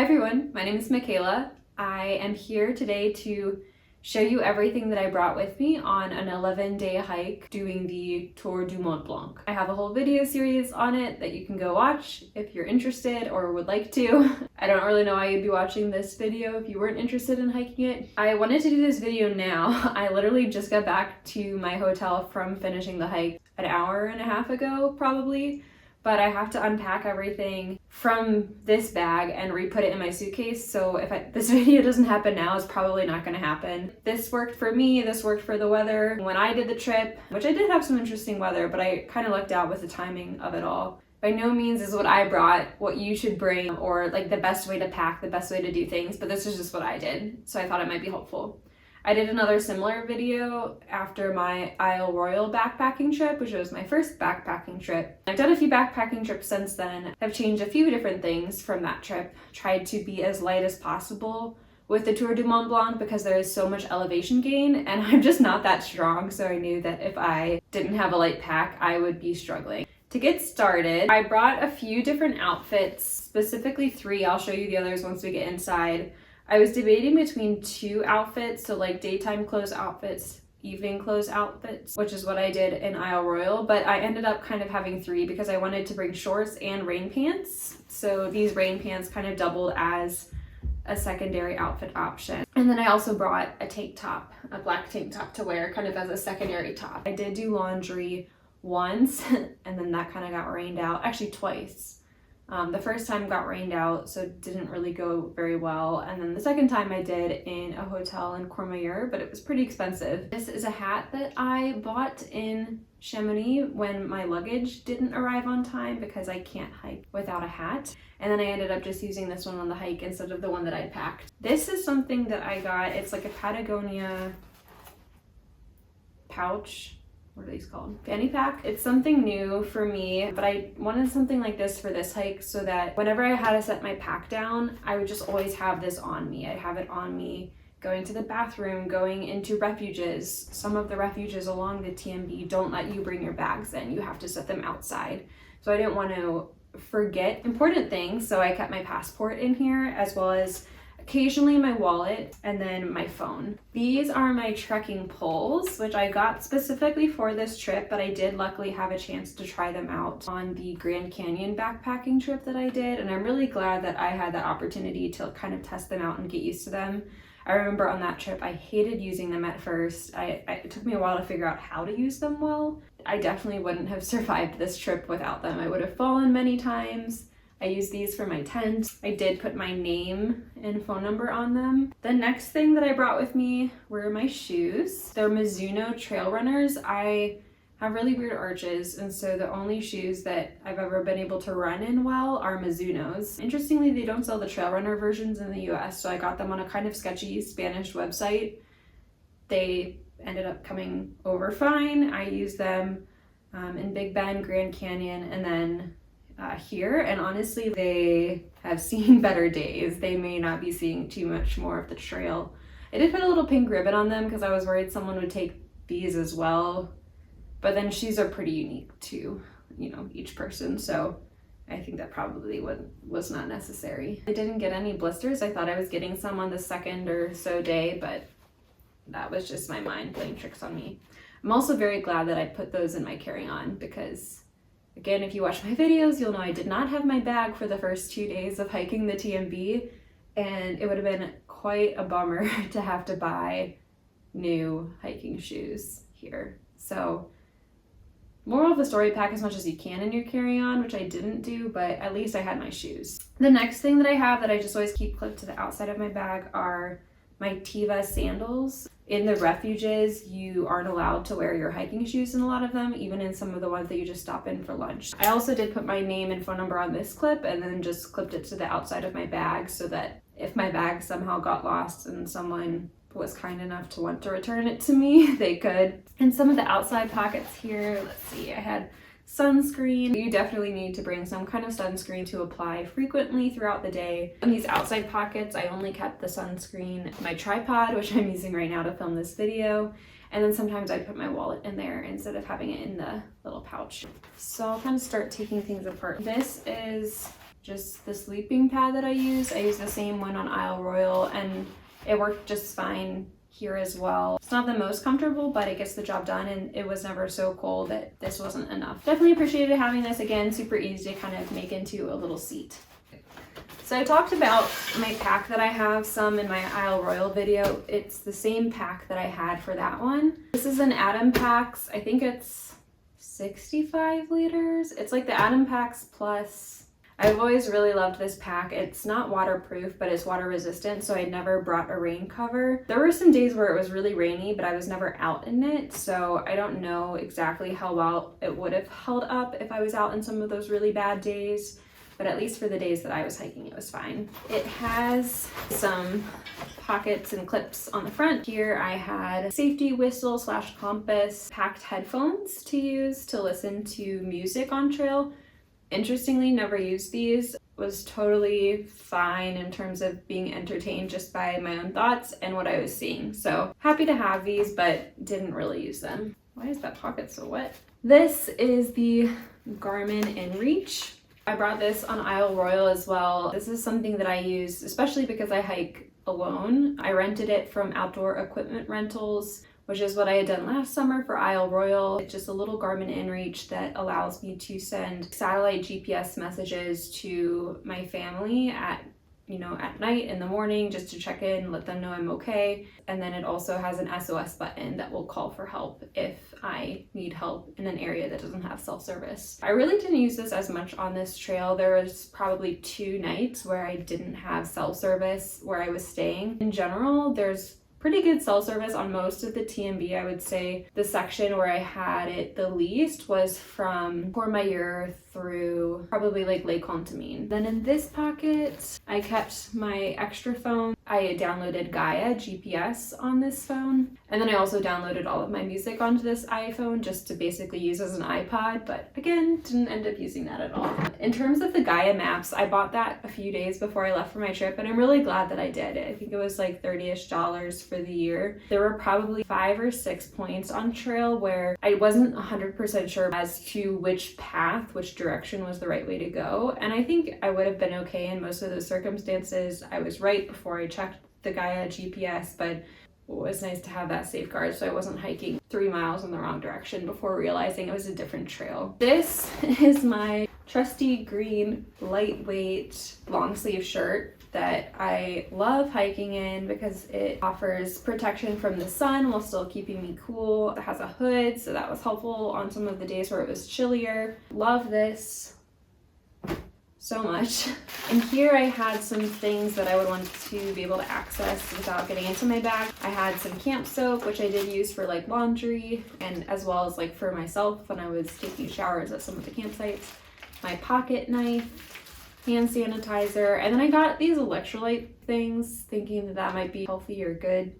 Hi everyone, my name is Michaela. I am here today to show you everything that I brought with me on an 11-day hike doing the Tour du Mont Blanc. I have a whole video series on it that you can go watch if you're interested or would like to. I don't really know why you'd be watching this video if you weren't interested in hiking it. I wanted to do this video now. I literally just got back to my hotel from finishing the hike an hour and a half ago probably. But I have to unpack everything from this bag and re-put it in my suitcase. So if this video doesn't happen now, it's probably not gonna happen. This worked for me, this worked for the weather. When I did the trip, which I did have some interesting weather, but I kind of lucked out with the timing of it all. By no means is what I brought what you should bring or like the best way to pack, the best way to do things, but this is just what I did. So I thought it might be helpful. I did another similar video after my Isle Royale backpacking trip, which was my first backpacking trip. I've done a few backpacking trips since then. I've changed a few different things from that trip, tried to be as light as possible with the Tour du Mont Blanc because there is so much elevation gain and I'm just not that strong, so I knew that if I didn't have a light pack, I would be struggling. To get started, I brought a few different outfits, specifically 3. I'll show you the others once we get inside. I was debating between 2 outfits, so like daytime clothes outfits, evening clothes outfits, which is what I did in Isle Royale, but I ended up kind of having 3 because I wanted to bring shorts and rain pants. So these rain pants kind of doubled as a secondary outfit option. And then I also brought a tank top, a black tank top to wear kind of as a secondary top. I did do laundry once and then that kind of got rained out, actually twice. The first time got rained out, so it didn't really go very well. And then the second time I did in a hotel in Courmayeur, but it was pretty expensive. This is a hat that I bought in Chamonix when my luggage didn't arrive on time because I can't hike without a hat. And then I ended up just using this one on the hike instead of the one that I packed. This is something that I got. It's like a Patagonia pouch. What are these called? Fanny pack. It's something new for me, but I wanted something like this for this hike so that whenever I had to set my pack down, I would just always have this on me. I'd have it on me going to the bathroom, going into refuges. Some of the refuges along the TMB don't let you bring your bags in. You have to set them outside. So I didn't want to forget important things, so I kept my passport in here as well as occasionally my wallet and then my phone. These are my trekking poles, which I got specifically for this trip, but I did luckily have a chance to try them out on the Grand Canyon backpacking trip that I did, and I'm really glad that I had that opportunity to kind of test them out and get used to them. I remember on that trip I hated using them at first. It took me a while to figure out how to use them well. I definitely wouldn't have survived this trip without them. I would have fallen many times. I used these for my tent. I did put my name and phone number on them. The next thing that I brought with me were my shoes. They're Mizuno trail runners. I have really weird arches, and so the only shoes that I've ever been able to run in well are Mizunos. Interestingly, they don't sell the trail runner versions in the US, so I got them on a kind of sketchy Spanish website. They ended up coming over fine. I used them in Big Bend, Grand Canyon, and then here, and honestly they have seen better days. They may not be seeing too much more of the trail. I did put a little pink ribbon on them because I was worried someone would take these as well, but then shoes are pretty unique to, you know, each person, so I think that probably was not necessary. I didn't get any blisters. I thought I was getting some on the second or so day, but that was just my mind playing tricks on me. I'm also very glad that I put those in my carry-on because, again, if you watch my videos, you'll know I did not have my bag for the first 2 days of hiking the TMB, and it would have been quite a bummer to have to buy new hiking shoes here. So, moral of the story, pack as much as you can in your carry-on, which I didn't do, but at least I had my shoes. The next thing that I have that I just always keep clipped to the outside of my bag are my Tiva sandals. In the refuges, you aren't allowed to wear your hiking shoes in a lot of them, even in some of the ones that you just stop in for lunch. I also did put my name and phone number on this clip and then just clipped it to the outside of my bag so that if my bag somehow got lost and someone was kind enough to want to return it to me, they could. And some of the outside pockets here, let's see, I had sunscreen. You definitely need to bring some kind of sunscreen to apply frequently throughout the day. In these outside pockets, I only kept the sunscreen, my tripod, which I'm using right now to film this video, and then sometimes I put my wallet in there instead of having it in the little pouch. So I'll kind of start taking things apart. This is just the sleeping pad that I use the same one on Isle Royal, and it worked just fine here as well. It's not the most comfortable, but it gets the job done, and it was never so cold that this wasn't enough. Definitely appreciated having this. Again, super easy to kind of make into a little seat. So I talked about my pack that I have some in my Isle Royal video. It's the same pack that I had for that one. This is an Atom Packs. I think it's 65 liters. It's like the Atom Packs Plus. I've always really loved this pack. It's not waterproof, but it's water resistant, so I never brought a rain cover. There were some days where it was really rainy, but I was never out in it, so I don't know exactly how well it would have held up if I was out in some of those really bad days. But at least for the days that I was hiking, it was fine. It has some pockets and clips on the front. Here I had a safety whistle / compass, packed headphones to use to listen to music on trail. Interestingly, never used these. Was totally fine in terms of being entertained just by my own thoughts and what I was seeing. So happy to have these, but didn't really use them. Why is that pocket so wet? This is the Garmin InReach. I brought this on Isle Royal as well. This is something that I use, especially because I hike alone. I rented it from Outdoor Equipment Rentals, which is what I had done last summer for Isle Royal. It's just a little Garmin InReach that allows me to send satellite GPS messages to my family at night, in the morning, just to check in, let them know I'm okay. And then it also has an SOS button that will call for help if I need help in an area that doesn't have self-service. I really didn't use this as much on this trail. There was probably 2 nights where I didn't have self-service where I was staying. In general, there's pretty good cell service on most of the TMB. I would say the section where I had it the least was from Courmayeur through probably like Lake Contamine. Then in this pocket, I kept my extra phone. I downloaded Gaia GPS on this phone. And then I also downloaded all of my music onto this iPhone just to basically use as an iPod, but again, didn't end up using that at all. In terms of the Gaia maps, I bought that a few days before I left for my trip, and I'm really glad that I did. I think it was like $30-ish for the year. There were probably 5 or 6 points on trail where I wasn't 100% sure as to which path, which direction was the right way to go. And I think I would have been okay in most of those circumstances. I was right before I checked the Gaia GPS, but it was nice to have that safeguard so I wasn't hiking 3 miles in the wrong direction before realizing it was a different trail. This is my trusty green lightweight long sleeve shirt that I love hiking in because it offers protection from the sun while still keeping me cool. It has a hood, so that was helpful on some of the days where it was chillier. Love this so much. And here I had some things that I would want to be able to access without getting into my bag. I had some camp soap, which I did use for like laundry, and as well as like for myself when I was taking showers at some of the campsites. My pocket knife, hand sanitizer, and then I got these electrolyte things thinking that that might be healthy or good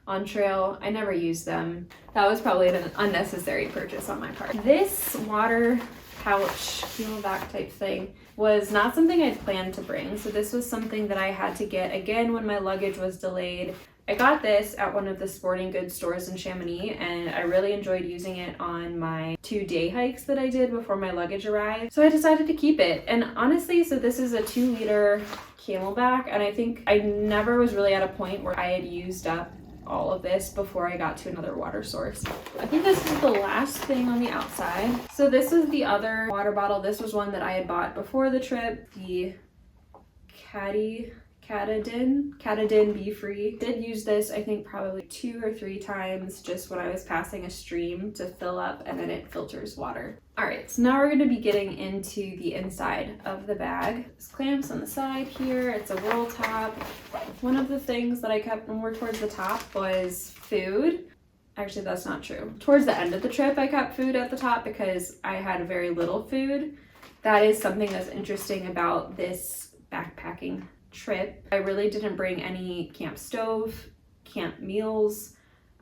on trail. I never used them. That was probably an unnecessary purchase on my part. This water pouch, camelback type thing, was not something I'd planned to bring. So this was something that I had to get again when my luggage was delayed. I got this at one of the sporting goods stores in Chamonix, and I really enjoyed using it on my 2-day hikes that I did before my luggage arrived. So I decided to keep it. And honestly, so this is a 2-liter camelback, and I think I never was really at a point where I had used up all of this before I got to another water source. I think this is the last thing on the outside. So this is the other water bottle. This was one that I had bought before the trip, the Katadyn Be Free. Did use this I think probably 2 or 3 times just when I was passing a stream to fill up, and then it filters water. Alright, so now we're going to be getting into the inside of the bag. There's clamps on the side here. It's a roll top. One of the things that I kept more towards the top was food. Actually, that's not true. Towards the end of the trip, I kept food at the top because I had very little food. That is something that's interesting about this backpacking trip. I really didn't bring any camp stove, camp meals.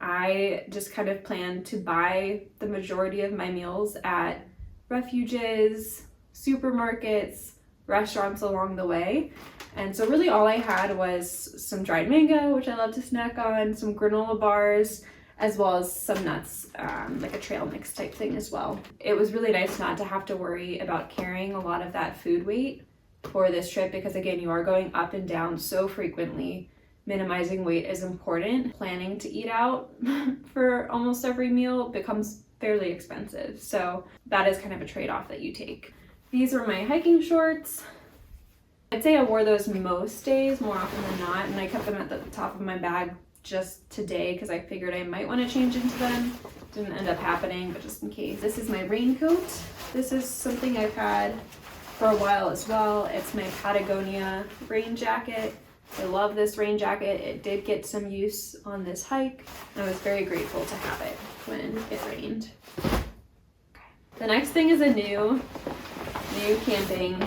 I just kind of planned to buy the majority of my meals at refuges, supermarkets, restaurants along the way. And so really all I had was some dried mango, which I love to snack on, some granola bars, as well as some nuts, like a trail mix type thing as well. It was really nice not to have to worry about carrying a lot of that food weight for this trip because again, you are going up and down so frequently. Minimizing weight is important. Planning to eat out for almost every meal becomes fairly expensive. So that is kind of a trade-off that you take. These are my hiking shorts. I'd say I wore those most days, more often than not, and I kept them at the top of my bag just today because I figured I might want to change into them. Didn't end up happening, but just in case. This is my raincoat. This is something I've had for a while as well. It's my Patagonia rain jacket. I love this rain jacket. It did get some use on this hike, and I was very grateful to have it when it rained. Okay. The next thing is a new camping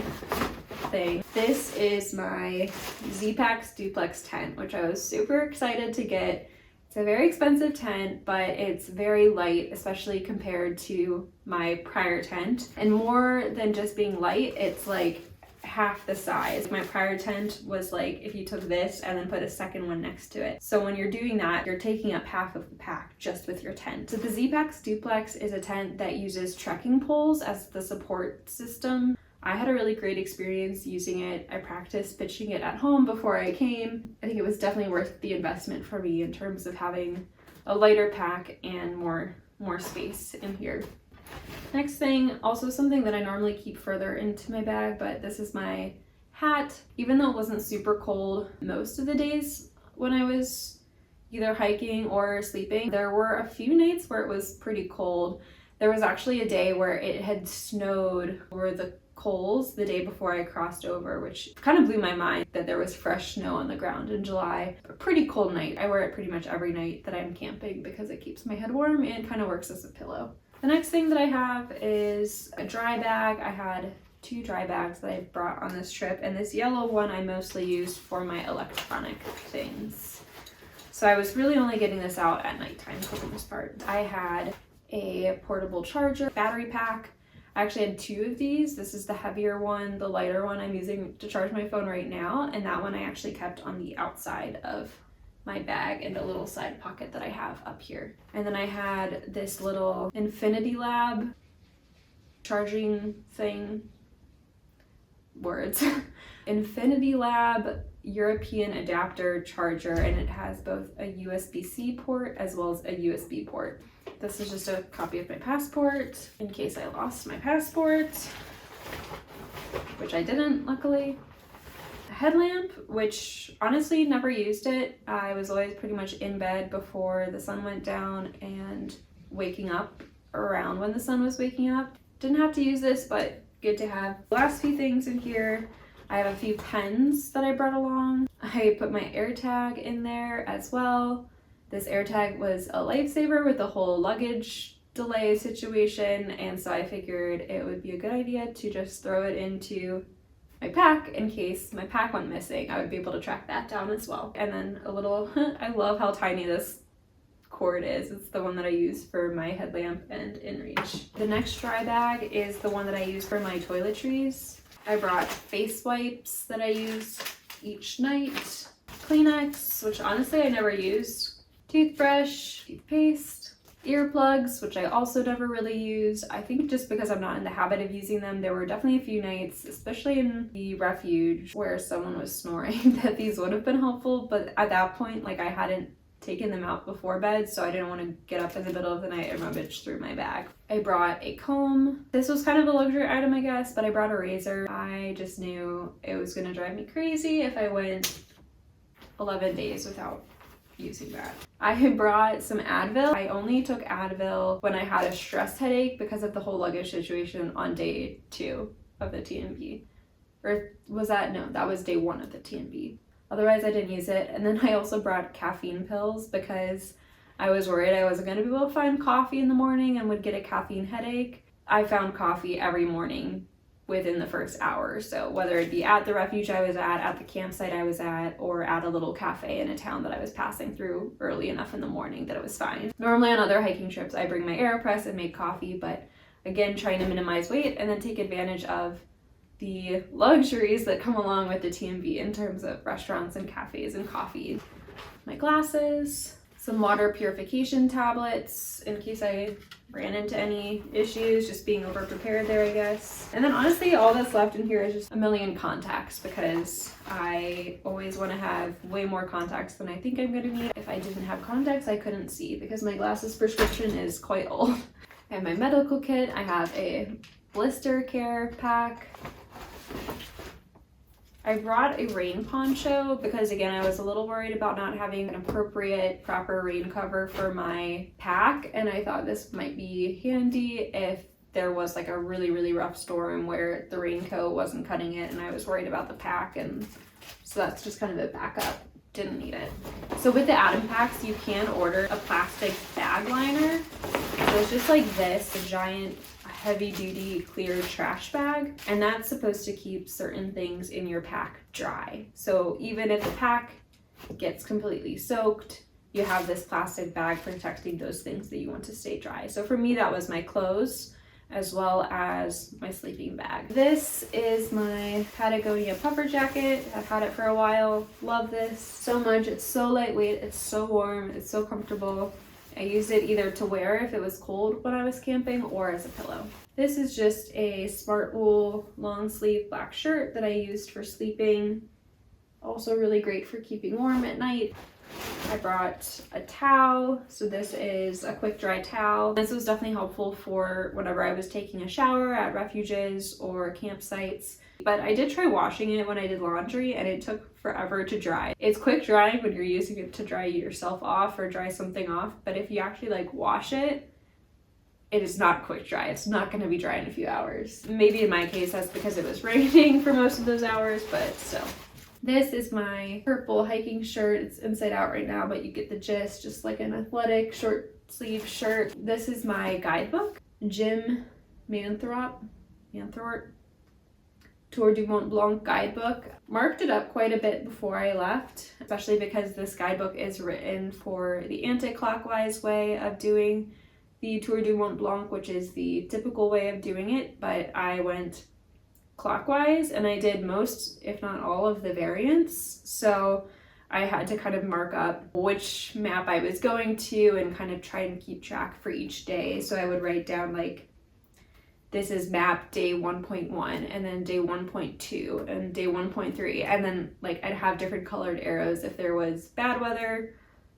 thing. This is my Z-Packs duplex tent, which I was super excited to get. It's a very expensive tent, but it's very light, especially compared to my prior tent. And more than just being light, it's like half the size. My prior tent was like if you took this and then put a second one next to it. So when you're doing that, you're taking up half of the pack just with your tent. So the Z-Packs duplex is a tent that uses trekking poles as the support system. I had a really great experience using it. I practiced pitching it at home before I came. I think it was definitely worth the investment for me in terms of having a lighter pack and more space in here. Next thing, also something that I normally keep further into my bag, but this is my hat. Even though it wasn't super cold most of the days when I was either hiking or sleeping, there were a few nights where it was pretty cold. There was actually a day where it had snowed over the Coles the day before I crossed over, which kind of blew my mind that there was fresh snow on the ground in July. A pretty cold night. I wear it pretty much every night that I'm camping because it keeps my head warm and kind of works as a pillow. The next thing that I have is a dry bag. I had 2 dry bags that I brought on this trip, and this yellow one I mostly used for my electronic things. So I was really only getting this out at nighttime for the most part. I had a portable charger, battery pack. I actually had 2 of these. This is the heavier one. The lighter one I'm using to charge my phone right now, and that one I actually kept on the outside of my bag in a little side pocket that I have up here. And then I had this little Infinity Lab charging thing. Words. Infinity Lab European adapter charger, and it has both a USB-C port as well as a USB port. This is just a copy of my passport in case I lost my passport, which I didn't, luckily. A headlamp, which honestly never used it. I was always pretty much in bed before the sun went down and waking up around when the sun was waking up. Didn't have to use this, but good to have. The last few things in here, I have a few pens that I brought along. I put my AirTag in there as well. This AirTag was a lifesaver with the whole luggage delay situation, and so I figured it would be a good idea to just throw it into my pack in case my pack went missing. I would be able to track that down as well. And then a little, I love how tiny this cord is. It's the one that I use for my headlamp and InReach. The next dry bag is the one that I use for my toiletries. I brought face wipes that I use each night, Kleenex, which honestly I never used, toothbrush, toothpaste, earplugs, which I also never really used. I think just because I'm not in the habit of using them, there were definitely a few nights, especially in the refuge where someone was snoring, that these would have been helpful, but at that point, like I hadn't taken them out before bed, so I didn't want to get up in the middle of the night and rummage through my bag. I brought a comb. This was kind of a luxury item, I guess, but I brought a razor. I just knew it was going to drive me crazy if I went 11 days without using that. I brought some Advil. I only took Advil when I had a stress headache because of the whole luggage situation on day 2 of the TMB. Or was that? No, that was day 1 of the TMB. Otherwise, I didn't use it. And then I also brought caffeine pills because I was worried I wasn't going to be able to find coffee in the morning and would get a caffeine headache. I found coffee every morning within the first hour. So whether it be at the refuge I was at the campsite I was at, or at a little cafe in a town that I was passing through early enough in the morning that it was fine. Normally on other hiking trips, I bring my AeroPress and make coffee, but again, trying to minimize weight and then take advantage of the luxuries that come along with the TMB in terms of restaurants and cafes and coffee. My glasses, some water purification tablets in case I ran into any issues, just being over prepared there, I guess. And then honestly, all that's left in here is just a million contacts, because I always want to have way more contacts than I think I'm going to need. If I didn't have contacts, I couldn't see because my glasses prescription is quite old. I have my medical kit. I have a blister care pack. I brought a rain poncho because, again, I was a little worried about not having an appropriate, proper rain cover for my pack, and I thought this might be handy if there was like a really, really rough storm where the raincoat wasn't cutting it and I was worried about the pack, and so that's just kind of a backup. Didn't need it. So with the Atom packs, you can order a plastic bag liner. So it's just like this, a giant heavy duty clear trash bag, and that's supposed to keep certain things in your pack dry. So even if the pack gets completely soaked, you have this plastic bag protecting those things that you want to stay dry. So for me, that was my clothes as well as my sleeping bag. This is my Patagonia puffer jacket. I've had it for a while. Love this so much. It's so lightweight, it's so warm, it's so comfortable. I used it either to wear if it was cold when I was camping or as a pillow. This is just a Smart Wool long sleeve black shirt that I used for sleeping. Also really great for keeping warm at night. I brought a towel. So this is a quick dry towel. This was definitely helpful for whenever I was taking a shower at refuges or campsites. But I did try washing it when I did laundry and it took forever to dry. It's quick drying when you're using it to dry yourself off or dry something off, but if you actually like wash it, it is not quick dry. It's not going to be dry in a few hours. Maybe in my case that's because it was raining for most of those hours, but still. This is my purple hiking shirt. It's inside out right now, but you get the gist, just like an athletic short sleeve shirt. This is my guidebook, Jim Manthorpe Tour du Mont Blanc guidebook. Marked it up quite a bit before I left, especially because this guidebook is written for the anti-clockwise way of doing the Tour du Mont Blanc, which is the typical way of doing it, but I went clockwise and I did most, if not all, of the variants. So I had to kind of mark up which map I was going to and kind of try and keep track for each day. So I would write down like, this is map day 1.1 and then day 1.2 and day 1.3. And then like I'd have different colored arrows if there was bad weather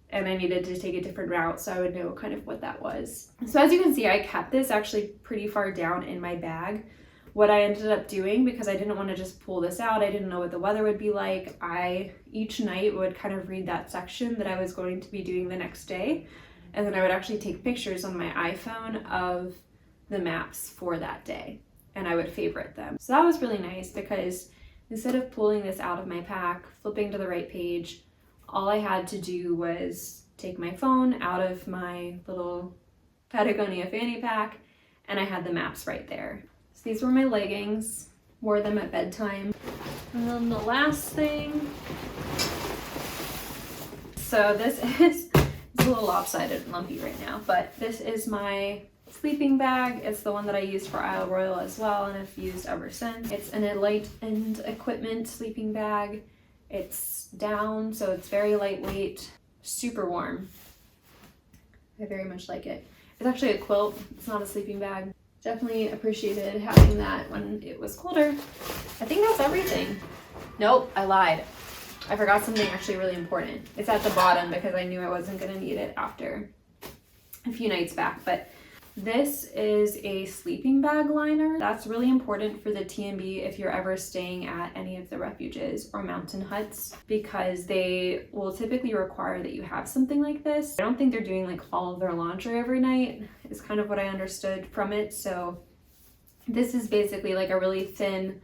and I needed to take a different route, so I would know kind of what that was. So as you can see, I kept this actually pretty far down in my bag. What I ended up doing, because I didn't want to just pull this out, I didn't know what the weather would be like, I each night would kind of read that section that I was going to be doing the next day, and then I would actually take pictures on my iPhone of the maps for that day, and I would favorite them. So that was really nice because instead of pulling this out of my pack, flipping to the right page, all I had to do was take my phone out of my little Patagonia fanny pack, and I had the maps right there. So these were my leggings, wore them at bedtime. And then the last thing, so this is, it's a little lopsided and lumpy right now, but this is my sleeping bag. It's the one that I used for Isle Royal as well, and I've used ever since. It's an Light and Equipment sleeping bag. It's down, so it's very lightweight, super warm. I very much like it. It's actually a quilt, it's not a sleeping bag. Definitely appreciated having that when it was colder. I think that's everything. Nope, I lied. I forgot something actually really important. It's at the bottom because I knew I wasn't gonna need it after a few nights back, but this is a sleeping bag liner. That's really important for the TMB if you're ever staying at any of the refuges or mountain huts, because they will typically require that you have something like this. I don't think they're doing like all of their laundry every night, is kind of what I understood from it. So this is basically like a really thin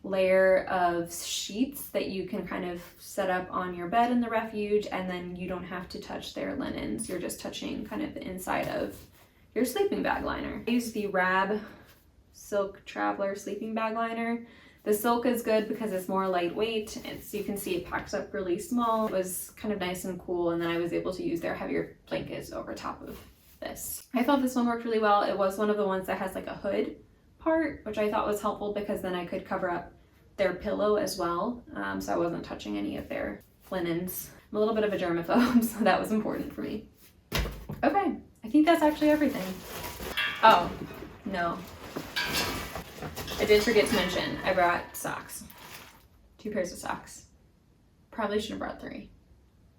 layer of sheets that you can kind of set up on your bed in the refuge, and then you don't have to touch their linens. You're just touching kind of the inside of your sleeping bag liner. I use the Rab Silk Traveler sleeping bag liner. The silk is good because it's more lightweight. It's, you can see it packs up really small. It was kind of nice and cool, and then I was able to use their heavier blankets over top of this. I thought this one worked really well. It was one of the ones that has like a hood part, which I thought was helpful because then I could cover up their pillow as well, so I wasn't touching any of their linens. I'm a little bit of a germaphobe, so that was important for me. Okay, I I think that's actually everything. Oh, no. I did forget to mention, I brought socks. 2 pairs of socks. Probably should have brought 3.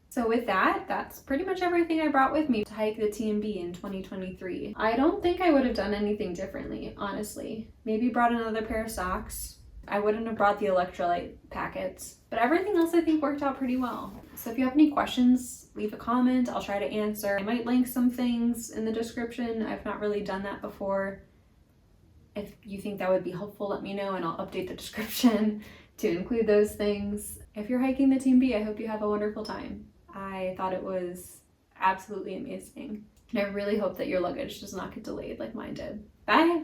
So with that, that's pretty much everything I brought with me to hike the TMB in 2023. I don't think I would have done anything differently, honestly. Maybe brought another pair of socks. I wouldn't have brought the electrolyte packets, but everything else I think worked out pretty well. So if you have any questions, leave a comment. I'll try to answer. I might link some things in the description. I've not really done that before. If you think that would be helpful, let me know and I'll update the description to include those things. If you're hiking the TMB, I hope you have a wonderful time. I thought it was absolutely amazing. And I really hope that your luggage does not get delayed like mine did. Bye!